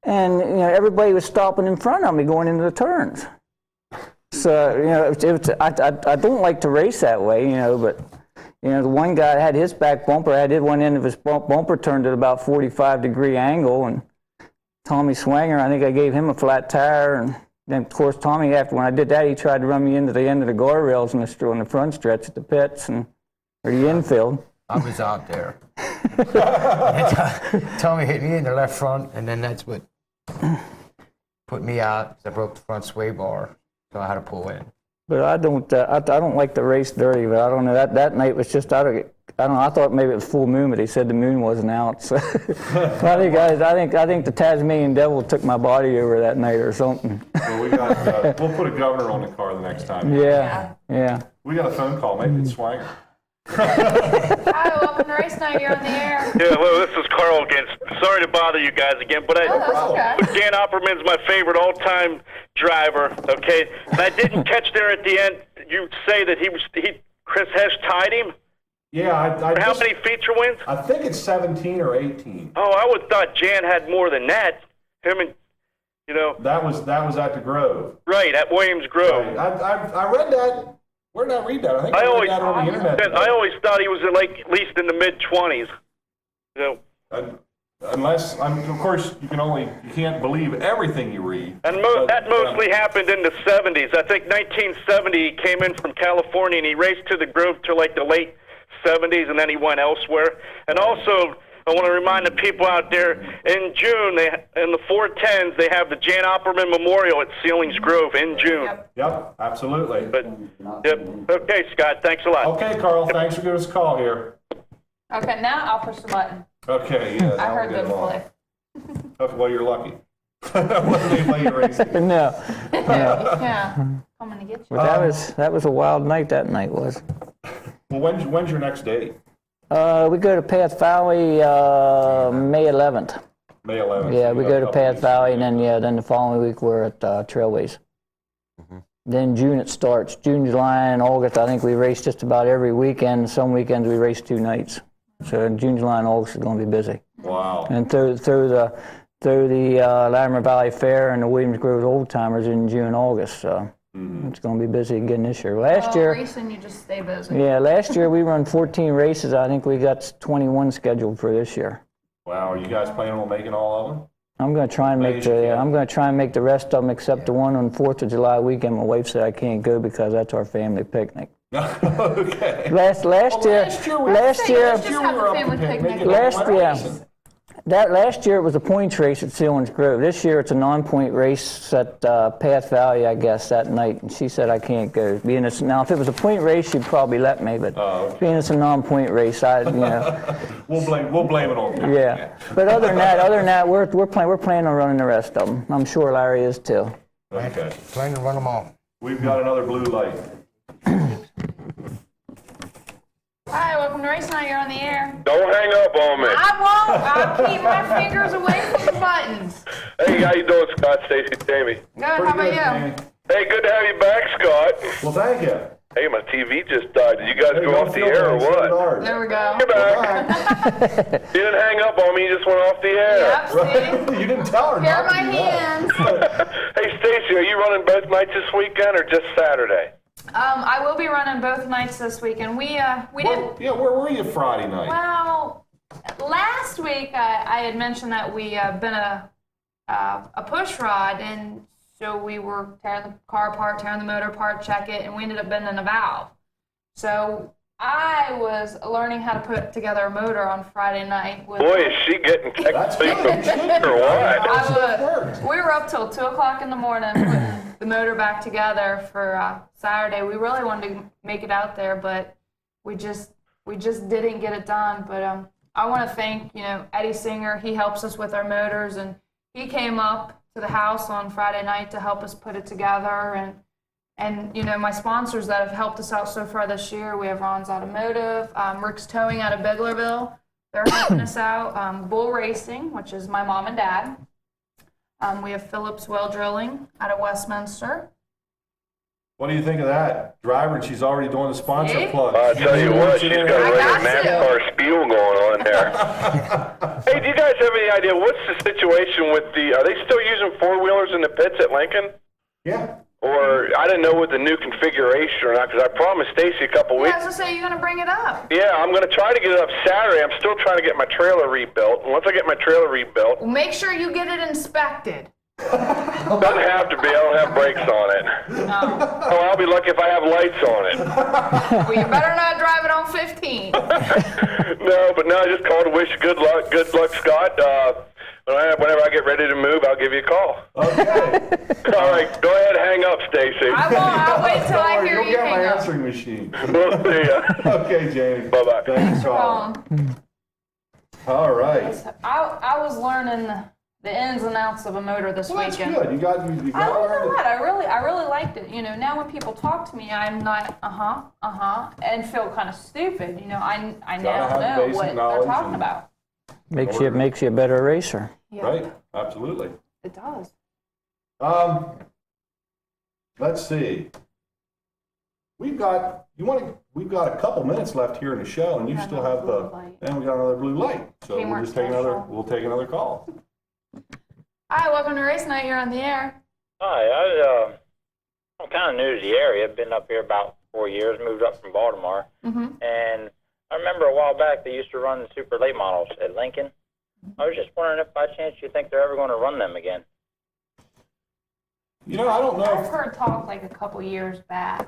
And everybody was stopping in front of me going into the turns. So I don't like to race that way, but the one guy had his back bumper, one end of his bumper turned at about 45-degree angle, and Tommy Swanger, I think I gave him a flat tire, and then of course Tommy, when I did that, he tried to run me into the end of the guardrails on the front stretch at the pits or the infield. I was out there. Tommy hit me in the left front, and then that's what put me out. I broke the front sway bar, so I had to pull in. But I don't like to race dirty. But I don't know, that night was just I thought maybe it was full moon, but he said the moon wasn't out. So I think the Tasmanian Devil took my body over that night or something. Well, we'll put a governor on the car the next time. Yeah. We got a phone call. Maybe it's Swanger. Hi, welcome to Race Night. You're on the air. Yeah, hello, this is Carl again. Sorry to bother you guys again, but Dan Opperman's my favorite all-time driver, okay? And I didn't catch there at the end, you say that Chris Hesh tied him? Yeah, How many feature wins? I think it's 17 or 18. Oh, I would thought Jan had more than that. Him and, That was at the Grove. Right, at Williams Grove. Right. I read that. Where did I read that? I think I read that on the internet. I always thought he was at least in the mid-20s. Unless, of course, you can't believe everything you read. And that mostly happened in the 70s. I think 1970 he came in from California and he raced to the Grove to the late 70s, and then he went elsewhere. And also, I want to remind the people out there, in June, in the 410s, they have the Jan Opperman Memorial at Sealings Grove in June. Yep, absolutely. Okay, Scott, thanks a lot. Okay, Carl, thanks for giving us a call here. Okay, now I'll push the button. Okay, yeah. I heard those play. Well, you're lucky. Wasn't anybody racing. No. Yeah, coming to get you. But that was a wild night. That night was. Well, when's your next date? We go to Path Valley May 11th. May 11th. Yeah, we go to Path Valley, and then the following week we're at Trailways. Then June it starts. June, July, and August. I think we race just about every weekend. Some weekends we race 2 nights. So June, July, and August is going to be busy. Wow. And through the Latimer Valley Fair and the Williams Grove Old Timers in June and August. So it's going to be busy again this year. Last year, racing, you just stay busy. yeah, last year we run 14 races. I think we got 21 scheduled for this year. Wow, are you guys planning on making all of them? I'm going to try and make the rest of them except the one on 4th of July weekend. My wife said I can't go because that's our family picnic. Okay. Last year it was a points race at Sealings Grove. This year it's a non-point race at Path Valley, I guess, that night. And she said I can't go. Now, if it was a point race, she'd probably let me. But being it's a non-point race, we'll blame it on you. Yeah. But other than that, we're planning on running the rest of them. I'm sure Larry is too. Okay. Planning to run them all. We've got another blue light. Hi, welcome to Race Night. You're on the air. Don't hang up on me. I won't. I'll keep my fingers away from the buttons. Hey, how you doing, Scott, Stacy, Tammy? Good. How about you? Hey, good to have you back, Scott. Well, thank you. Hey, my TV just died. Did you guys go off the air or what? There we go. You're back. You didn't hang up on me. You just went off the air. Yep, see? You didn't tell her. Here are not my to do that. hands. Hey, Stacy, are you running both nights this weekend or just Saturday? I will be running both nights this weekend. We didn't. Yeah, where were you Friday night? Well, last week I had mentioned that we been a push rod, and So we were tearing the car apart, tearing the motor apart, check it, and we ended up bending a valve. So I was learning how to put together a motor on Friday night. With Boy, is she getting technically or what? we were up till 2 o'clock in the morning putting the motor back together for Saturday. We really wanted to make it out there, but we just didn't get it done. But I want to thank Eddie Singer. He helps us with our motors, and he came up to the house on Friday night to help us put it together. And my sponsors that have helped us out so far this year, we have Ron's Automotive, Rick's Towing out of Biglerville. They're helping us out. Bull Racing, which is my mom and dad. We have Phillips Well Drilling out of Westminster. What do you think of that? Driver, and she's already doing the sponsor See? plug. I tell you what, she's got a regular NASCAR spiel going on there. Hey, do you guys have any idea what's the situation with are they still using four-wheelers in the pits at Lincoln? Yeah. Or I didn't know what the new configuration or not, because I promised Stacy a couple weeks. Yeah, I was going to say, you're going to bring it up. Yeah, I'm going to try to get it up Saturday. I'm still trying to get my trailer rebuilt. And once I get my trailer rebuilt... Well, make sure you get it inspected. Doesn't have to be. I don't have brakes on it. No. Oh, I'll be lucky if I have lights on it. Well, you better not drive it on 15. No, I just called to wish you good luck. Good luck, Scott. Whenever I get ready to move, I'll give you a call. Okay. All right, go ahead and hang up, Stacy. I won't. I'll wait till I hear You'll you get my hang up. answering machine. We'll see ya. Okay, Jamie. Bye-bye. Thanks for calling. All right. I was learning the ins and outs of a motor this Well, that's weekend. good. You got I don't know what. I really liked it. Now when people talk to me, I'm not and feel kind of stupid. I now have know basic what they're knowledge talking and- about. Makes you a better racer. Yeah, Right. Absolutely. it does. Let's see. We've got a couple minutes left here in the show, and you still have blue light. and we got another blue light. So Kmart we'll just take special. we'll take another call. Hi, welcome to Race Night. You're on the air. Hi, I'm kind of new to the area. I've been up here about 4 years, moved up from Baltimore. Mm-hmm. And I remember a while back they used to run the super late models at Lincoln. I was just wondering if by chance you think they're ever going to run them again. I don't know. I've heard talk like a couple years back.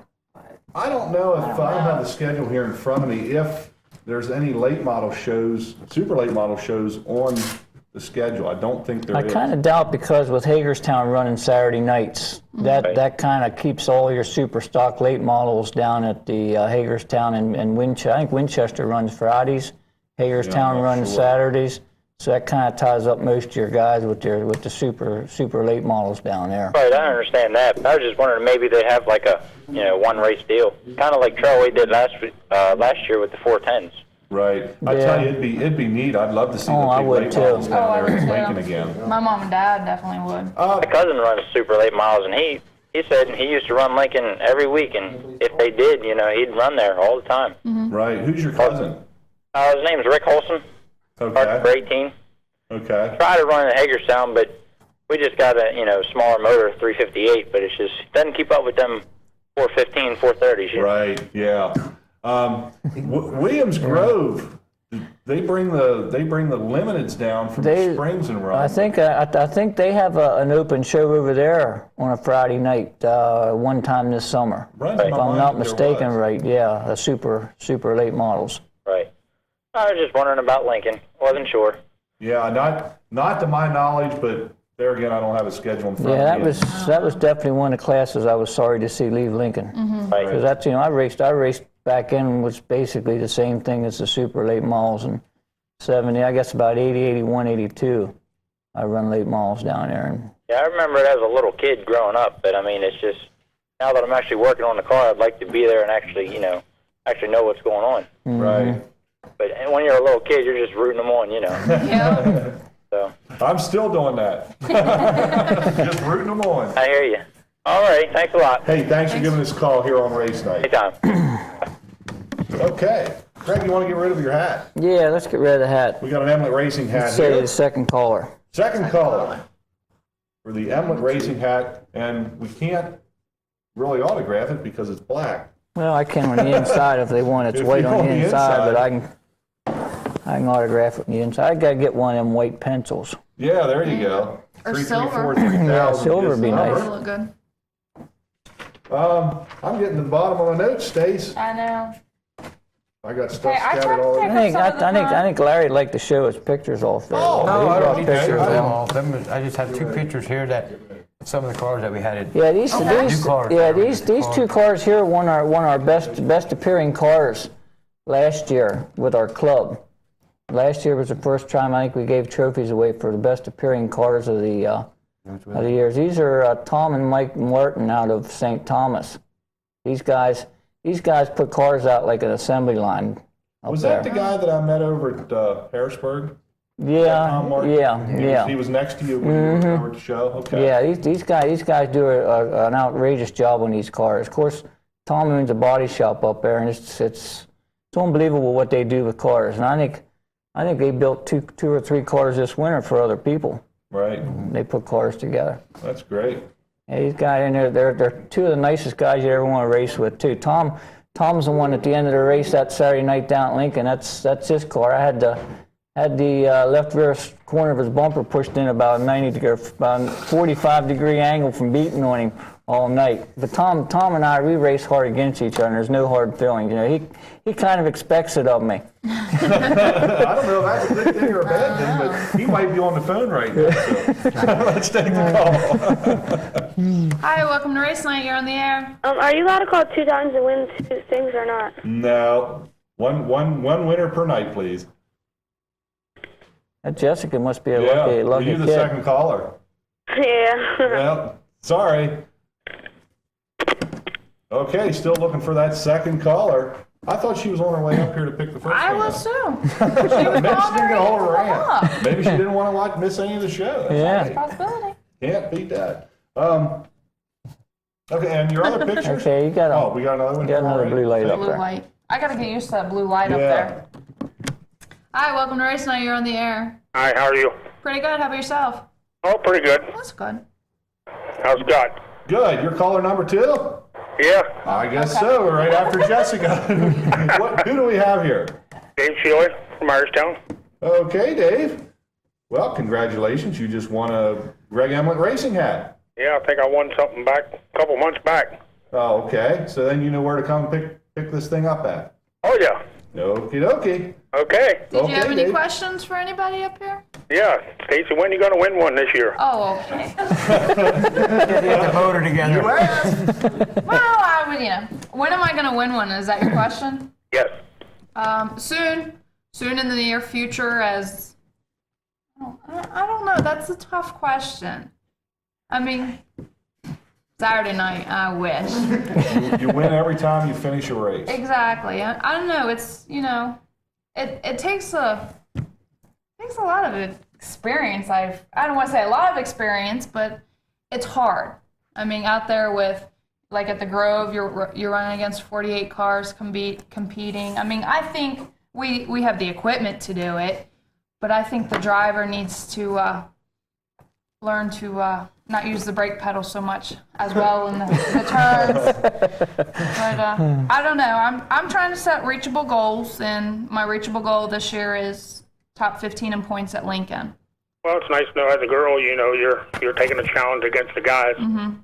I don't know if I don't have the schedule here in front of me. If there's any late model shows, super late model shows on the schedule, I don't think there I is. kind of doubt, because with Hagerstown running Saturday nights, that kind of keeps all your super stock late models down at the Hagerstown and Winchester. I think Winchester runs Fridays, Hagerstown not runs sure. Saturdays. So that kind of ties up most of your guys with the super late models down there. Right, I understand that. But I was just wondering maybe they have like a one race deal, kind of like Trailway did last year with the 410s. Right. I tell you, it'd be neat. I'd love to see I the big would late too. models I down would there in too. Lincoln again. My mom and dad definitely would. My cousin runs super late models, and he said he used to run Lincoln every week, and if they did, he'd run there all the time. Right. Who's your cousin? His name's Rick Holson, Okay. for 18. Okay. Tried to run in Hagerstown, but we just got a smaller motor, 358, but it's just doesn't keep up with them 415, 430s. Right. Yeah. Williams Grove. They bring the limiteds down from the Springs and run. I think they have an open show over there on a Friday night one time this summer. Runs in If my I'm mind not that there mistaken, was. right? Yeah, a super late models. Right. I was just wondering about Lincoln. Wasn't sure. Yeah, not to my knowledge, but there again, I don't have a schedule in front Yeah, of me. that was definitely one of the classes I was sorry to see leave Lincoln. Right. Because that's I raced back in was basically the same thing as the super late models in 70. I guess about 80, 81, 82. I run late models down there. And Yeah, I remember it as a little kid growing up, but I mean, it's just now that I'm actually working on the car, I'd like to be there and actually know what's going on. Right. But when you're a little kid, you're just rooting them on, Yeah. So I'm still doing that. Just rooting them on. I hear you. All right, thanks a lot. Hey, thanks for giving us a call here on Race Night. Anytime. Okay. Craig, you want to get rid of your hat? yeah, let's get rid of the hat. We got an Emlet Racing hat Let's say here. the second caller. Second caller for the Emlet Racing hat, and we can't really autograph it because it's black. Well, I can on the inside if they want. It's If white you on want the the inside, inside. but I can autograph it on the inside. I gotta get one of them white pencils. Yeah, there you go. Or 334, silver. 3000 Yeah, silver would be is the nice. number. That'll look good. I'm getting to the bottom of my notes, Stace. I know. I got stuff Hey, I tried scattered to all take over. I think Larry'd like to show his pictures off there. Oh, No, I don't need okay. pictures I of them didn't- all. Oh. I just have two pictures here that some of the cars that we had. Yeah, these New cars. these two cars here won our best appearing cars last year with our club. Last year was the first time I think we gave trophies away for the best appearing cars of the years. These are Tom and Mike Martin out of St. Thomas. These guys put cars out like an assembly line up Was there. that the guy that I met over at Harrisburg? Tom Yeah, Martin? yeah. He was next to you when you were over at the show? Okay. Yeah, these guys do an outrageous job on these cars. Of course, Tom owns a body shop up there, and it's unbelievable what they do with cars. And I think they built two or three cars this winter for other people. Right. They put cars together. That's great. Yeah, these guys in there, they're two of the nicest guys you ever want to race with too. Tom's the one at the end of the race that Saturday night down at Lincoln. That's his car. I had the left rear corner of his bumper pushed in about a 45 degree angle from beating on him all night. But Tom and I, we race hard against each other, and there's no hard feelings. You know, he kind of expects it of me. I don't know if that's a good thing or a bad thing, but he might be on the phone right now. So. Let's take the call. Hi, welcome to Race Night. You're on the air. Are you allowed to call 2 times and win 2 things or not? No. One winner per night, please. That Jessica must be a Yeah, lucky were you the kid. second caller? Yeah. Well, sorry. Okay, still looking for that second caller. I thought she was on her way up here to pick the first I one was up. too. Maybe she didn't get a hold of her Up. aunt. Maybe she didn't want to miss any of the show. That's Yeah. right. Possibility. Can't beat that. Okay, and your other pictures? Okay, you got Oh, we got another one. got another already? blue light up Blue there. light. I gotta get used to that blue light up Yeah. there. Hi, welcome to Race Night. You're on the air. Hi, how are you? Pretty good. How about yourself? Oh, pretty good. That's good. How's Scott? Good. You're caller number 2? Yeah, I guess so. We're right after Jessica. Who do we have here? Dave Shealy from Irishtown. Okay, Dave. Well, congratulations. You just won a Greg Emlet racing hat. Yeah, I think I won something back a couple months back. Oh, okay. So then you know where to come pick this thing up at. Oh, yeah. Okie dokie. Okay. Did you have any Dave. questions for anybody up here? Yeah, Stacy, when are you going to win one this year? Oh, okay. Get the motor together. Well, I would, when am I going to win one? Is that your question? Yes. Soon in the near future. As I don't know. That's a tough question. I mean, Saturday night. I wish. You win every time you finish a race. Exactly. I don't know. It's it takes a lot of experience. I don't want to say a lot of experience, but it's hard. I mean, out there with like at the Grove, you're running against 48 cars competing. I mean, I think we have the equipment to do it, but I think the driver needs to learn to not use the brake pedal so much as well in the turns. But I don't know. I'm trying to set reachable goals, and my reachable goal this year is top 15 in points at Lincoln. Well, it's nice to know as a girl, you're taking a challenge against the guys. Mm-hmm.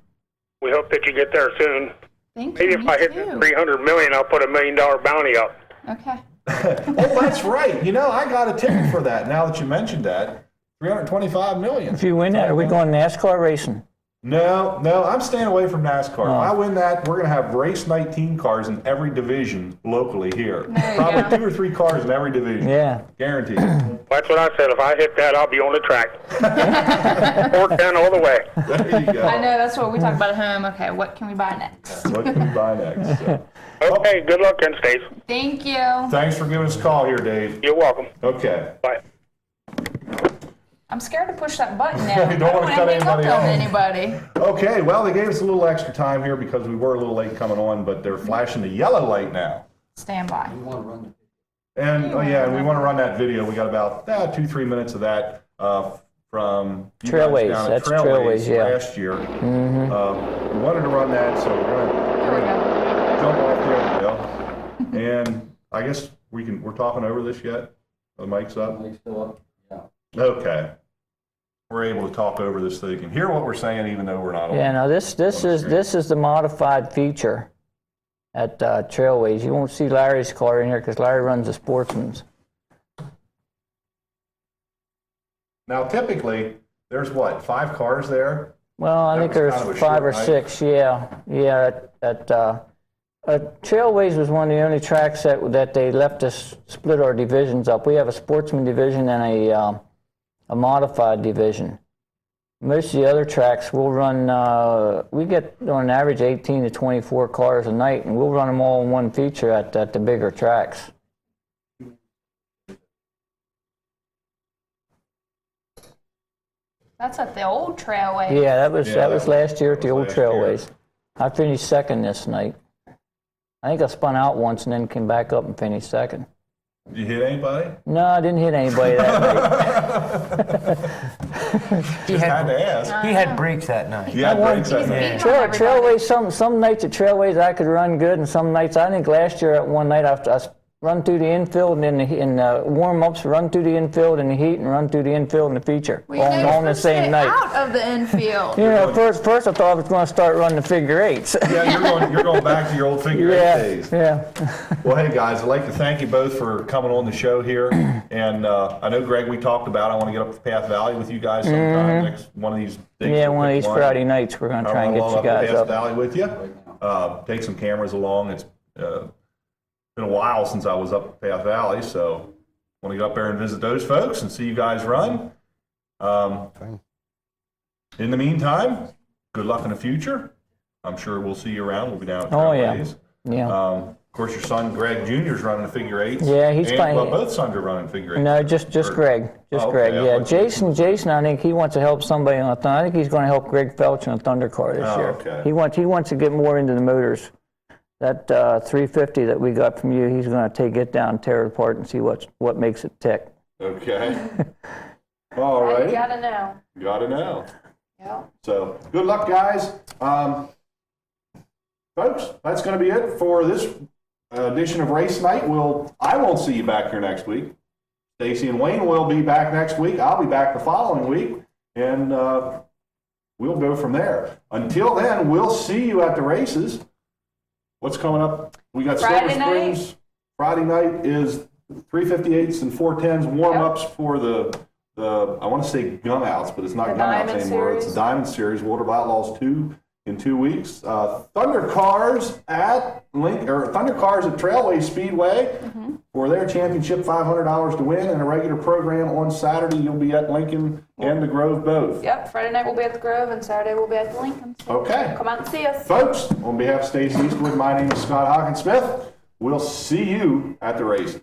We hope that you get there soon. Thank Maybe you. if I hit too. 300 million, I'll put $1 million bounty up. Okay. Oh, that's right. I got a ticket for that now that you mentioned that. 325 million. If you win that, are we going NASCAR racing? No, I'm staying away from NASCAR. If I win that, we're going to have race night team cars in every division locally here. There you Probably go. 2 or 3 cars in every division. Yeah. Guaranteed. That's what I said. If I hit that, I'll be on the track. Fork down all the way. There you go. I know that's what we talk about at home. Okay, what can we buy next? What can we buy next? So. Okay, good luck then, Stace. Thank you. Thanks for giving us a call here, Dave. You're welcome. Okay. Bye. I'm scared to push that button now. You don't want to cut hang up anybody on off. anybody. Okay, well, they gave us a little extra time here because we were a little late coming on, but they're flashing the yellow light now. Stand by. And we want to run that video. We got about 2-3 minutes of that from you guys Trailways, down at that's Trailways, yeah. last year. We wanted to run that, so we're There we gonna go. jump off there we go. And I guess we're talking over this yet. The mic's up. Mic's still up. Yeah. Okay. we're able to talk over this so they can hear what we're saying, even though we're not on. Yeah, now this is the modified feature at Trailways. You won't see Larry's car in here because Larry runs the Sportsman's. Now, typically, there's what, 5 cars there? Well, I That think was there's kind of a 5 or short 6. Yeah. Trailways was one of the only tracks that they left us split our divisions up. We have a Sportsman division and a modified division. Most of the other tracks we'll run, we get on average 18 to 24 cars a night, and we'll run them all in one feature at the bigger tracks. That's at the old Trailway. Yeah, that was last year at the old last year. Trailways. I finished second this night. I think I spun out once and then came back up and finished second. Did you hit anybody? No, I didn't hit anybody that night. He Had to ask. He had brakes that night. You had breaks that night. Trailways, some nights at Trailways I could run good, and some nights, I think last year at one night I run through the infield and in the warm-ups, run through the infield in the heat, and run through the infield in the feature, We all never on the same stay night. out of the infield. You know, first I thought I was going to start running the figure eights. Yeah, you're going back to your old figure eight days. Yeah. Well, hey guys, I'd like to thank you both for coming on the show here. And I know, Greg, we talked about I want to get up to Path Valley with you guys sometime next one of these days. Yeah, one of these Friday nights we're going to try and get you guys Path up. Valley with you. Take some cameras along. It's been a while since I was up at Path Valley, so I want to get up there and visit those folks and see you guys run. In the meantime, good luck in the future. I'm sure we'll see you around. We'll be down at Trailways. Yeah. Of course, your son Greg Jr. is running a figure eight. Yeah, he's playing. Well, both sons are running figure eight. No, just Greg. Just Greg. okay. Yeah, Jason, I think he wants to help somebody on a Thunder. I think he's going to help Greg Felch on a Thunder car this year. Okay. He wants to get more into the motors. That 350 that we got from you, he's going to take it down, tear it apart, and see what makes it tick. Okay. All right. You gotta know. Gotta know. Yeah. So, good luck, guys. Folks, that's going to be it for this edition of Race Night. I won't see you back here next week. Stacy and Wayne will be back next week. I'll be back the following week, and we'll go from there. Until then, we'll see you at the races. What's coming up? We got Silver Friday night. Springs. Friday night is 358s and 410s warm-ups for the I want to say gun outs, but it's not The gun outs Diamond anymore. Series. It's the Diamond Series, Water Outlaws 2 in 2 weeks. Thunder Cars at Trailway Speedway for their championship, $500 to win, and a regular program on Saturday. You'll be at Lincoln and the Grove both. Yep, Friday night we'll be at the Grove and Saturday we'll be at the Lincoln. Okay. Come out and see us. Folks, on behalf of Stacey Eastwood, my name is Scott Hawkins-Smith. We'll see you at the races.